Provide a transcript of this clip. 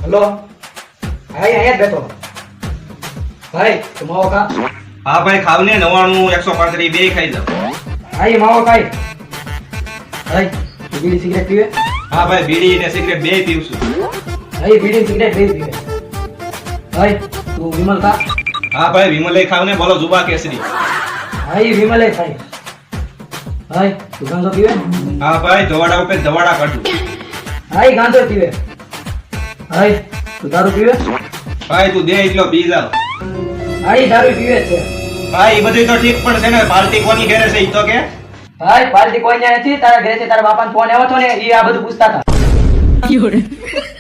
hello ભાઈ અહીંયા જ બેઠો ભાઈ તું માવો ખા હા ભાઈ ખાવ ને 99 135 બે ખાઈ જાવ ભાઈ માવો ખાઈ ભાઈ તું બીડી સિગરેટ પીવે હા ભાઈ બીડી ને સિગરેટ બે પીવું છું ભાઈ બીડી સિગરેટ બે પીવે ભાઈ તું વિમલ ખા હા ભાઈ વિમલે ખાવ ને બોલો જુબા કેસરી ભાઈ વિમલે ખાઈ ભાઈ તું ગાંજો પીવે હા ભાઈ ધવાડા ઉપર ધવાડા કાઢું ભાઈ ગાંજો પીવે ભાઈ તું દારૂ પીવે ભાઈ તું દે એટલો પી જાવ ભાઈ દારૂ પીવે છે ભાઈ એ બધું તો ઠીક પણ છે ને પાર્ટી કોની ઘરે છે ઈ તો કે ભાઈ પાર્ટી કોઈ નથી તારા ઘરેથી તારા બાપાનો ફોન આવ્યો હતો ને એ આ બધું પૂછતા હતા